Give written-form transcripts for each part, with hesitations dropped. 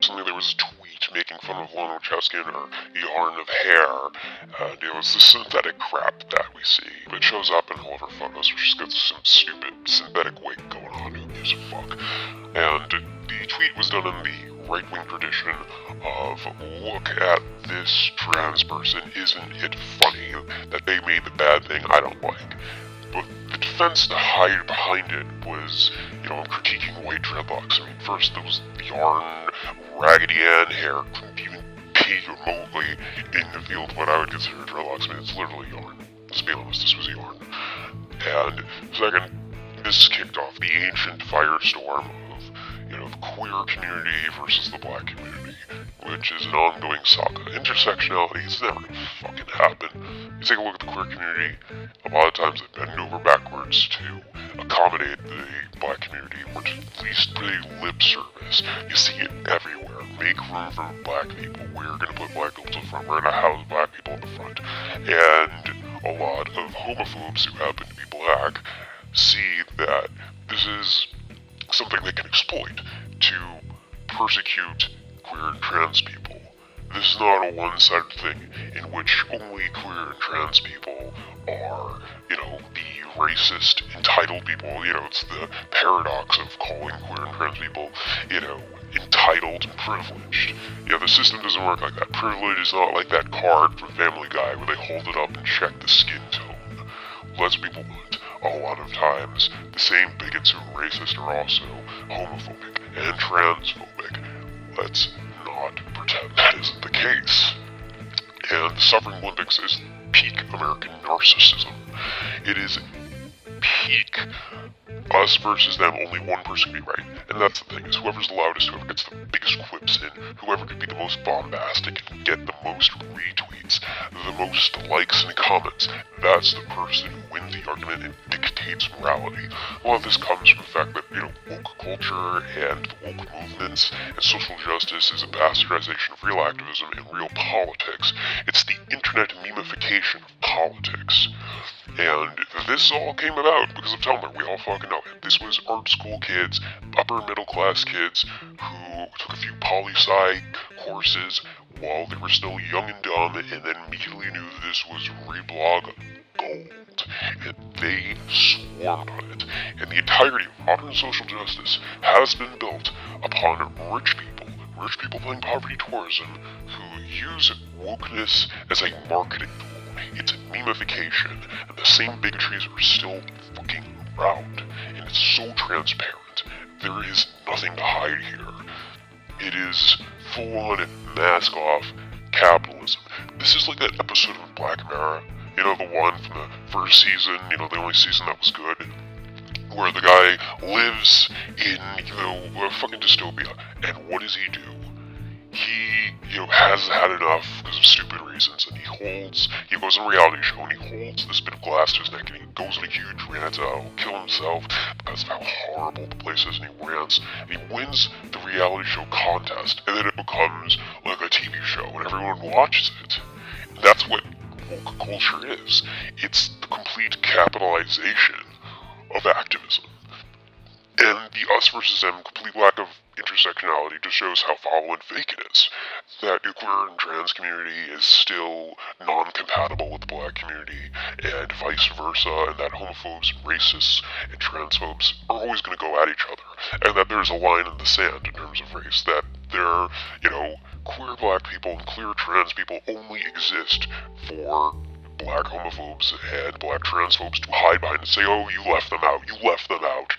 recently there was a tweet making fun of Lana Wachowski and her yarn of hair, and it was the synthetic crap that we see. It shows up in all of her photos, where she's got some stupid synthetic wig going on, who gives a fuck. And the tweet was done in the right-wing tradition of, look at this trans person, isn't it funny that they made the bad thing I don't like? But the defense to hide behind it was, I'm critiquing white dreadlocks. I mean, first there was yarn, Raggedy Ann hair, couldn't even be remotely in the field of what I would consider dreadlocks. I mean, it's literally yarn. Let's be honest, this was yarn. And second, this kicked off the ancient firestorm of, the queer community versus the black community, which is an ongoing saga. Intersectionality has never fucking happened. You take a look at the queer community, a lot of times they bend over backwards to accommodate the black community, or to at least pay lip service. You see it everywhere. Make room for black people. We're gonna put black people to the front. We're gonna house black people in the front. And a lot of homophobes who happen to be black see that this is something they can exploit to persecute queer and trans people. This is not a one-sided thing in which only queer and trans people are, the racist, entitled people. It's the paradox of calling queer and trans people, entitled and privileged. The system doesn't work like that. Privilege is not like that card from Family Guy where they hold it up and check the skin tone. Let's be blunt. A lot of times, the same bigots who are racist are also homophobic and transphobic. Let's not pretend that isn't the case. And the Suffering Olympics is peak American narcissism. It is peak us versus them, only one person can be right. And that's the thing, is whoever's the loudest, whoever gets the biggest quips in, whoever can be the most bombastic and get the most retweets, the most likes and comments, that's the person who wins the argument and dictates morality. A lot of this comes from the fact that, woke culture and the woke movements and social justice is a bastardization of real activism and real politics. It's the internet memification of politics. And this all came about because of Tumblr. We all fucking know it. This was art school kids, upper middle class kids who took a few poli-sci courses while they were still young and dumb, and then immediately knew this was reblog gold. And they swarmed on it. And the entirety of modern social justice has been built upon rich people playing poverty tourism, who use wokeness as a marketing tool. It's memification, and the same bigotries are still fucking around, and it's so transparent. There is nothing to hide here. It is full-on mask-off capitalism. This is like that episode of Black Mirror, the one from the first season, the only season that was good, where the guy lives in, a fucking dystopia, and what does he do? He, has had enough because of stupid reasons, and he goes on a reality show, and he holds this bit of glass to his neck, and he goes on a huge rant, he'll kill himself because of how horrible the place is, and he rants, and he wins the reality show contest, and then it becomes like a TV show, and everyone watches it. And that's what woke culture is. It's the complete capitalization of activism. And the us versus them complete lack of intersectionality just shows how foul and fake it is. That the queer and trans community is still non-compatible with the black community, and vice versa, and that homophobes, racists, and transphobes are always going to go at each other, and that there's a line in the sand in terms of race, that they're, queer black people and queer trans people only exist for black homophobes and black transphobes to hide behind and say, oh, you left them out,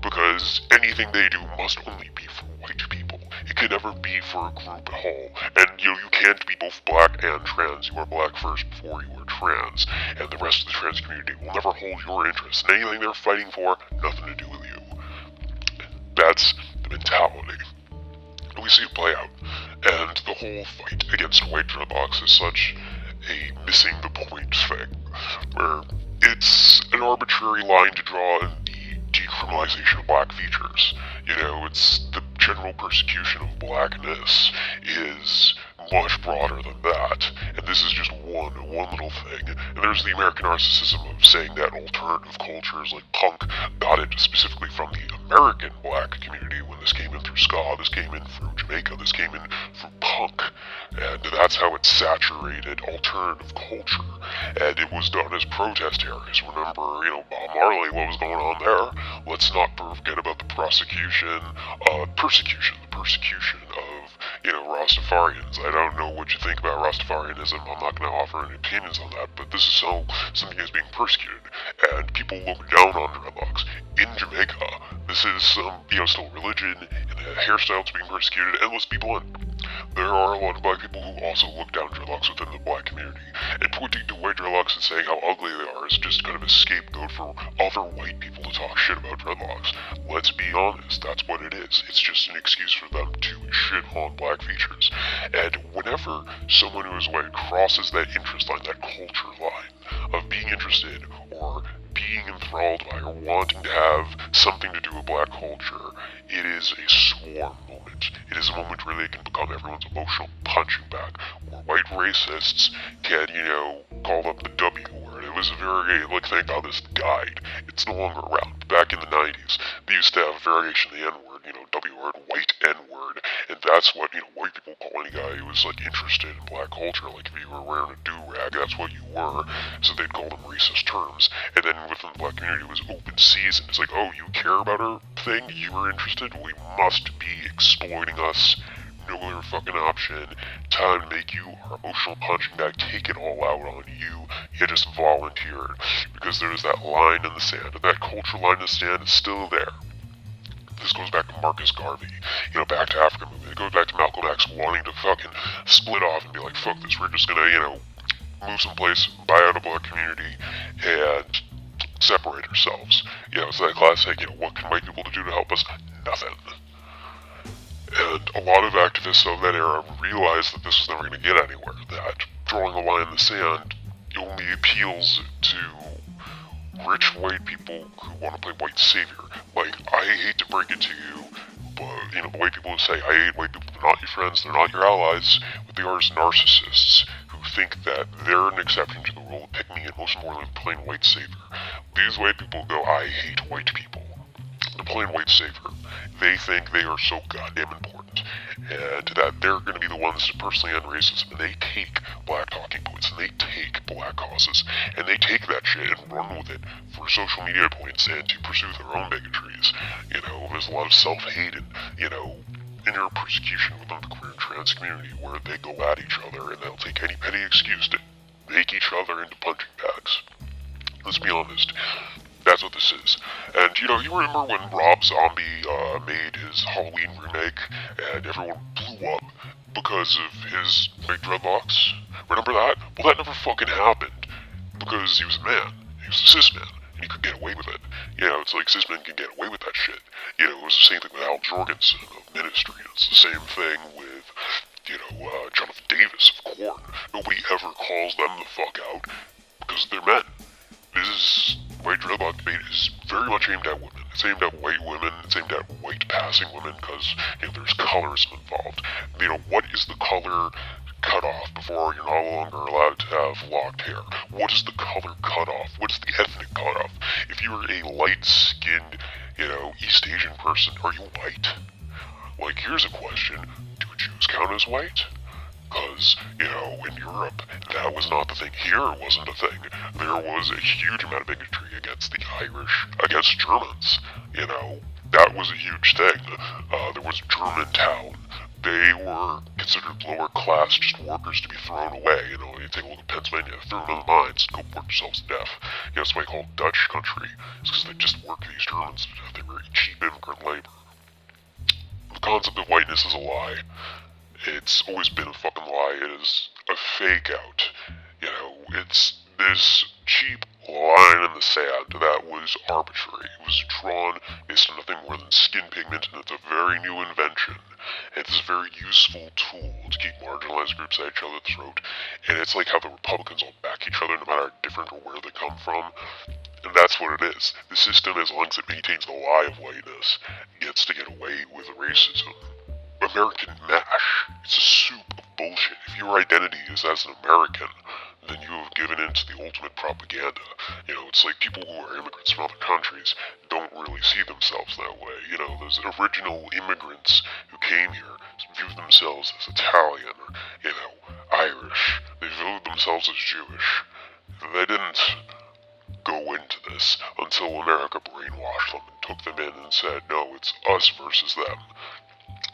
because anything they do must only be for white people. It can never be for a group at all. And, you can't be both black and trans. You are black first before you are trans. And the rest of the trans community will never hold your interests. And anything they're fighting for, nothing to do with you. That's the mentality. We see it play out. And the whole fight against white dreadlocks is such a missing the point thing, where it's an arbitrary line to draw in the decriminalization of black features. It's the general persecution of blackness is much broader than that, and this is just one little thing. And there's the American narcissism of saying that alternative cultures like punk got it specifically from the American black community when this came in through ska, this came in through Jamaica, this came in through punk, and that's how it saturated alternative culture, and it was done as protest areas. Remember, Bob Marley, what was going on there? Let's not forget about the persecution of, Rastafarians. I don't know what you think about Rastafarianism. I'm not going to offer any opinions on that, but this is how something is being persecuted, and people look down on dreadlocks. In Jamaica, this is still religion, and the hairstyles being persecuted, and let's be blunt, there are a lot of black people who also look down dreadlocks within the black community, and pointing to white dreadlocks and saying how ugly they are is just kind of a scapegoat for other white people to talk shit about dreadlocks. Let's be honest, that's what it is. It's just an excuse for them to shit on black features. And whenever someone who is white crosses that interest line, that culture line of being interested or being enthralled by or wanting to have something to do with black culture, it is a swarm moment. It is a moment where they can become everyone's emotional punching bag, where white racists can, call them the W word. It was a very, thank God this died. It's no longer around. Back in the 90s, they used to have a variation of the N-word, W word, white N-word, and that's what, white people call any guy who was, interested in black culture. Like, if you were wearing a do-rag, that's what you were, so they'd call them racist terms. And then within the black community, it was open season. It's like, oh, you care about our thing? You were interested? We must be exploiting us. No other fucking option. Time to make you our emotional punching bag. Take it all out on you. You just volunteered. Because there's that line in the sand, and that culture line in the sand is still there. This goes back to Marcus Garvey, back to African movement. It goes back to Malcolm X wanting to fucking split off and be like, fuck this, we're just gonna, move someplace, buy out a black community, and separate ourselves. It's that classic, what can white people do to help us? Nothing. And a lot of activists of that era realized that this was never going to get anywhere, that drawing a line in the sand only appeals to rich white people who want to play white savior. Like, I hate to break it to you, but, white people who say, I hate white people, they're not your friends, they're not your allies, but they are narcissists who think that they're an exception to the rule of pick me and most importantly plain white savior. These white people go, I hate white people. The plain white savior. They think they are so goddamn important, and that they're going to be the ones to personally end racism, and they take black talking points, and they take black causes, and they take that shit and run with it for social media points and to pursue their own bigotries. There's a lot of self-hate and, inner persecution within the queer and trans community where they go at each other and they'll take any petty excuse to make each other into punching bags. Let's be honest. That's what this is. And, you remember when Rob Zombie made his Halloween remake and everyone blew up because of his white dreadlocks? Remember that? Well, that never fucking happened because he was a man. He was a cis man. And he could get away with it. It's like cis men can get away with that shit. It was the same thing with Al Jorgensen of Ministry. It's the same thing with, Jonathan Davis of Korn. Nobody ever calls them the fuck out because they're men. This white dreadlock debate is very much aimed at women. It's aimed at white women. It's aimed at white passing women because, there's colorism involved. What is the color cutoff before you're no longer allowed to have locked hair? What is the color cutoff? What is the ethnic cutoff? If you're a light-skinned, East Asian person, are you white? Like, here's a question. Do Jews count as white? Because, in Europe, that was not the thing. Here it wasn't a thing. There was a huge amount of bigotry against the Irish, against Germans. That was a huge thing. There was Germantown. They were considered lower class, just workers to be thrown away. You take a look at Pennsylvania, throw them in the mines, go work yourselves to death. That's why they call it Dutch country. It's because they just work these Germans to death. They were cheap immigrant labor. The concept of whiteness is a lie. It's always been a fucking lie. It is a fake out. It's this cheap line in the sand that was arbitrary. It was drawn based on nothing more than skin pigment, and it's a very new invention. It's a very useful tool to keep marginalized groups at each other's throat. And it's like how the Republicans all back each other no matter how different or where they come from. And that's what it is. The system, as long as it maintains the lie of whiteness, gets to get away with racism. American mash. It's a soup of bullshit. If your identity is as an American, then you have given in to the ultimate propaganda. You know, it's like people who are immigrants from other countries don't really see themselves that way. You know, those original immigrants who came here viewed themselves as Italian or, you know, Irish. They viewed themselves as Jewish. They didn't go into this until America brainwashed them and took them in and said, no, it's us versus them.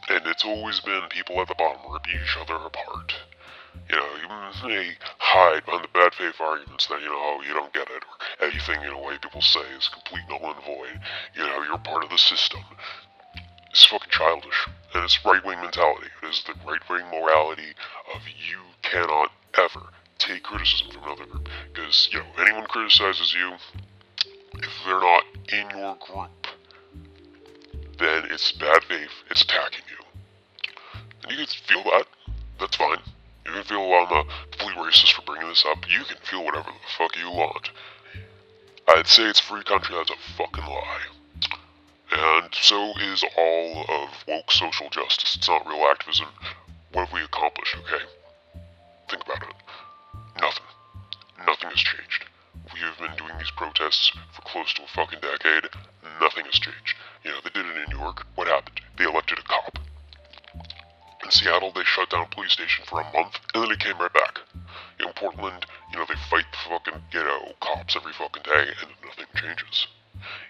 And it's always been people at the bottom rip each other apart. You know, you may hide behind the bad faith arguments that, you know, oh, you don't get it, or anything, you know, white people say is complete null and void. You know, you're part of the system. It's fucking childish. And it's right-wing mentality. It is the right-wing morality of you cannot ever take criticism from another group. Because, you know, anyone criticizes you, if they're not in your group, then it's bad faith, it's attacking you. And you can feel that. That's fine. You can feel I'm a complete racist for bringing this up. You can feel whatever the fuck you want. I'd say it's a free country, that's a fucking lie. And so is all of woke social justice. It's not real activism. What have we accomplished, okay? Think about it. Nothing. Nothing has changed. We have been doing these protests for close to a fucking decade. Nothing has changed. You know, they did it in New York. What happened? They elected a cop. In Seattle, they shut down a police station for a month, and then it came right back. In Portland, you know, they fight the fucking, you know, cops every fucking day, and nothing changes.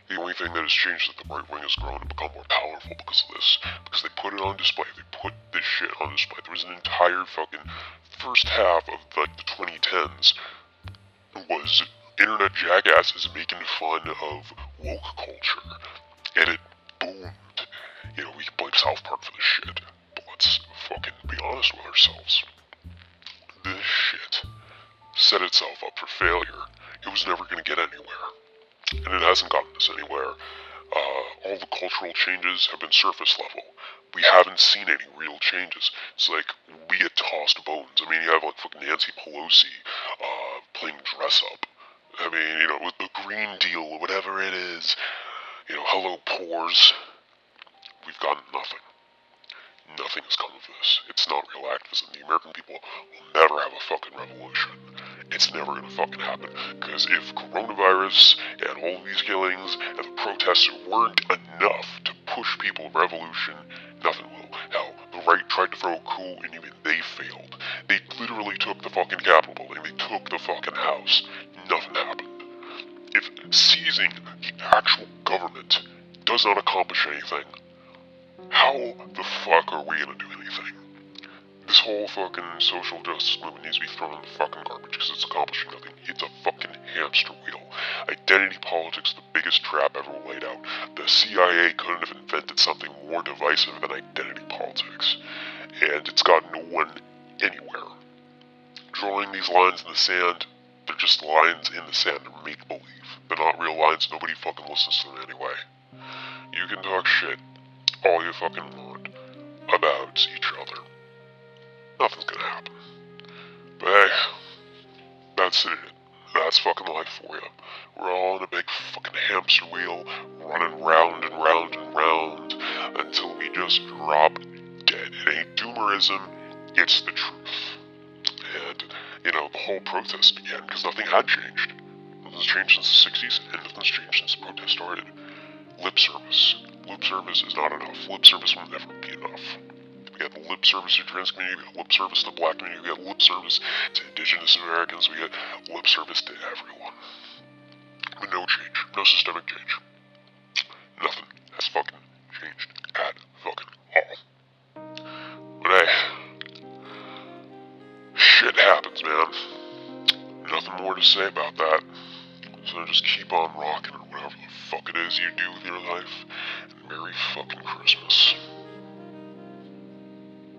The only thing that has changed is that the right wing has grown and become more powerful because of this. Because they put it on display. They put this shit on display. There was an entire fucking first half of, like, the 2010s was internet jackasses making fun of woke culture. And it boomed. You know, we can blame South Park for this shit. But let's fucking be honest with ourselves. This shit set itself up for failure. It was never going to get anywhere. And it hasn't gotten us anywhere. All the cultural changes have been surface level. We haven't seen any real changes. It's like we get tossed bones. I mean, you have like fucking Nancy Pelosi playing dress up. I mean, you know, with the Green Deal or whatever it is, you know, hello pores. We've gotten nothing. Nothing has come of this. It's not real activism. The American people will never have a fucking revolution. It's never gonna fucking happen. Because if coronavirus and all of these killings and the protests weren't enough to push people to revolution, nothing will. Hell, the right tried to throw a coup and even they failed. They literally took the fucking Capitol building. They took the fucking house. Nothing happened. If seizing the actual government does not accomplish anything, how the fuck are we gonna do anything? This whole fucking social justice movement needs to be thrown in the fucking garbage because it's accomplishing nothing. It's a fucking hamster wheel. Identity politics is the biggest trap ever laid out. The CIA couldn't have invented something more divisive than identity politics. And it's got no one anywhere. Drawing these lines in the sand, they're just lines in the sand. They're make-believe. They're not real lines. Nobody fucking listens to them anyway. You can talk shit all you fucking want about each other. Nothing's gonna happen. But hey, that's it. That's fucking life for you. We're all in a big fucking hamster wheel, running round and round and round until we just drop dead. It ain't doomerism, it's the truth. And, you know, the whole protest began because nothing had changed. Nothing's changed since the 60s, and nothing's changed since the protest started. Lip service. Lip service is not enough. Lip service will never be enough. We got lip service to the trans community, we got lip service to the black community, we got lip service to indigenous Americans, we got lip service to everyone. But no change. No systemic change. Nothing has fucking changed at fucking all. But hey, shit happens, man. Nothing more to say about that. So just keep on rocking or whatever the fuck it is you do with your life. And Merry fucking Christmas.